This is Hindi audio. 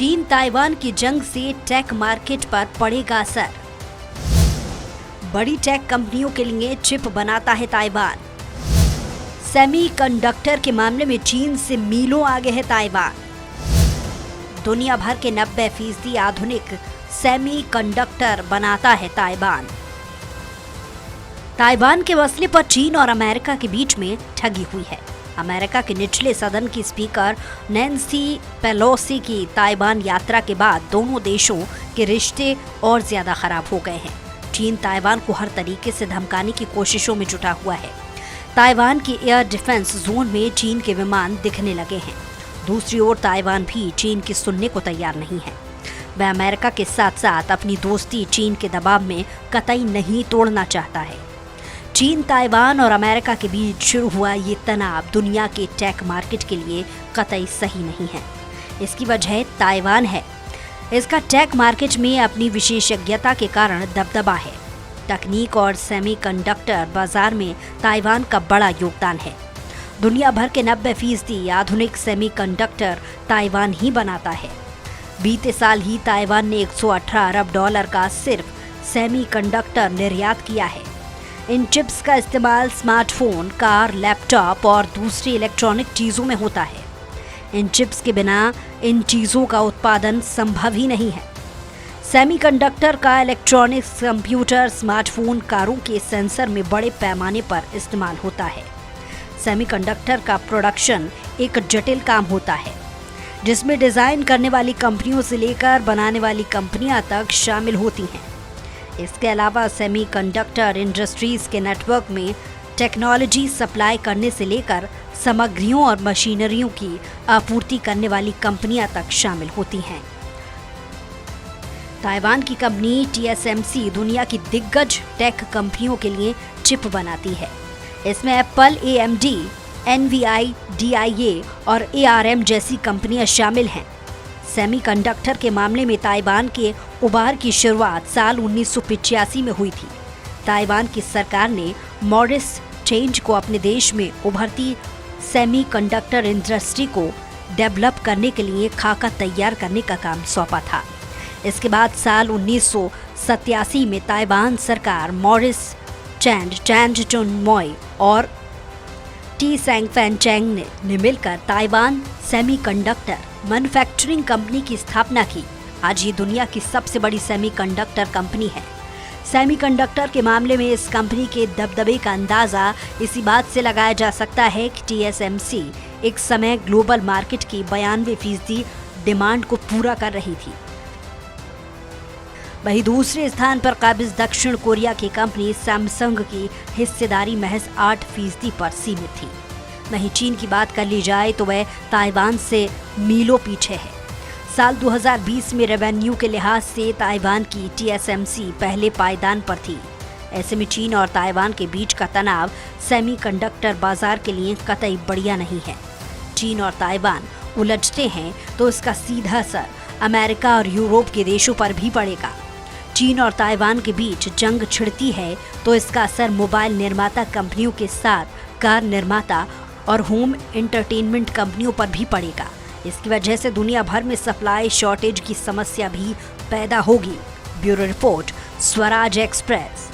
चीन ताइवान की जंग से टेक मार्केट पर पड़ेगा असर। बड़ी टेक कंपनियों के लिए चिप बनाता है ताइवान। सेमीकंडक्टर के मामले में चीन से मीलों आगे है ताइवान। दुनिया भर के 90% आधुनिक सेमीकंडक्टर बनाता है ताइवान। ताइवान के मसले पर चीन और अमेरिका के बीच में ठगी हुई है। अमेरिका के निचले सदन की स्पीकर नैन्सी पेलोसी की ताइवान यात्रा के बाद दोनों देशों के रिश्ते और ज्यादा खराब हो गए हैं। चीन ताइवान को हर तरीके से धमकाने की कोशिशों में जुटा हुआ है। ताइवान के एयर डिफेंस जोन में चीन के विमान दिखने लगे हैं। दूसरी ओर ताइवान भी चीन की सुनने को तैयार नहीं है। वह अमेरिका के साथ साथ अपनी दोस्ती चीन के दबाव में कतई नहीं तोड़ना चाहता है। चीन, ताइवान और अमेरिका के बीच शुरू हुआ ये तनाव दुनिया के टेक मार्केट के लिए कतई सही नहीं है। इसकी वजह ताइवान है। इसका टेक मार्केट में अपनी विशेषज्ञता के कारण दबदबा है। तकनीक और सेमीकंडक्टर बाजार में ताइवान का बड़ा योगदान है। दुनिया भर के 90% आधुनिक सेमीकंडक्टर ताइवान ही बनाता है। बीते साल ही ताइवान ने $118 अरब का सिर्फ सेमीकंडक्टर निर्यात किया है। इन चिप्स का इस्तेमाल स्मार्टफोन, कार, लैपटॉप और दूसरी इलेक्ट्रॉनिक चीज़ों में होता है। इन चिप्स के बिना इन चीज़ों का उत्पादन संभव ही नहीं है। सेमीकंडक्टर का इलेक्ट्रॉनिक्स, कंप्यूटर, स्मार्टफोन, कारों के सेंसर में बड़े पैमाने पर इस्तेमाल होता है। सेमीकंडक्टर का प्रोडक्शन एक जटिल काम होता है, जिसमें डिज़ाइन करने वाली कंपनियों से लेकर बनाने वाली कंपनियां तक शामिल होती हैं। इसके अलावा सेमीकंडक्टर इंडस्ट्रीज के नेटवर्क में टेक्नोलॉजी सप्लाई करने से लेकर सामग्रियों और मशीनरियों की आपूर्ति करने वाली कंपनियां तक शामिल होती हैं। ताइवान की कंपनी TSMC दुनिया की दिग्गज टेक कंपनियों के लिए चिप बनाती है। इसमें एप्पल, AMD, NVI, DIA और ARM जैसी कंपनियां शामिल हैं। सेमीकंडक्टर के मामले में ताइवान के उभार की शुरुआत साल 1985 में हुई थी। ताइवान की सरकार ने मॉरिस चेंज को अपने देश में उभरती सेमीकंडक्टर इंडस्ट्री को डेवलप करने के लिए खाका तैयार करने का काम सौंपा था। इसके बाद साल 1987 में ताइवान सरकार मॉरिस चैंग चुनमोई और टी सेंगफेंचेंग ने मिलकर ताइवान सेमीकंडक्टर मैन्युफैक्चरिंग कंपनी की स्थापना की। आज ये दुनिया की सबसे बड़ी सेमीकंडक्टर कंपनी है। सेमीकंडक्टर के मामले में इस कंपनी के दबदबे का अंदाजा इसी बात से लगाया जा सकता है कि TSMC एक समय ग्लोबल मार्केट की 92% डिमांड को पूरा कर रही थी। वहीं दूसरे स्थान पर काबिज दक्षिण कोरिया की कंपनी सैमसंग की हिस्सेदारी महज 8% पर सीमित थी। वहीं चीन की बात कर ली जाए तो वह ताइवान से मीलों पीछे है। साल 2020 में रेवेन्यू के लिहाज से ताइवान की TSMC पहले पायदान पर थी। ऐसे में चीन और ताइवान के बीच का तनाव सेमीकंडक्टर बाजार के लिए कतई बढ़िया नहीं है। चीन और ताइवान उलझते हैं तो इसका सीधा असर अमेरिका और यूरोप के देशों पर भी पड़ेगा। चीन और ताइवान के बीच जंग छिड़ती है तो इसका असर मोबाइल निर्माता कंपनियों के साथ कार निर्माता और होम एंटरटेनमेंट कंपनियों पर भी पड़ेगा। इसकी वजह से दुनिया भर में सप्लाई शॉर्टेज की समस्या भी पैदा होगी। Bureau report, Swaraj express.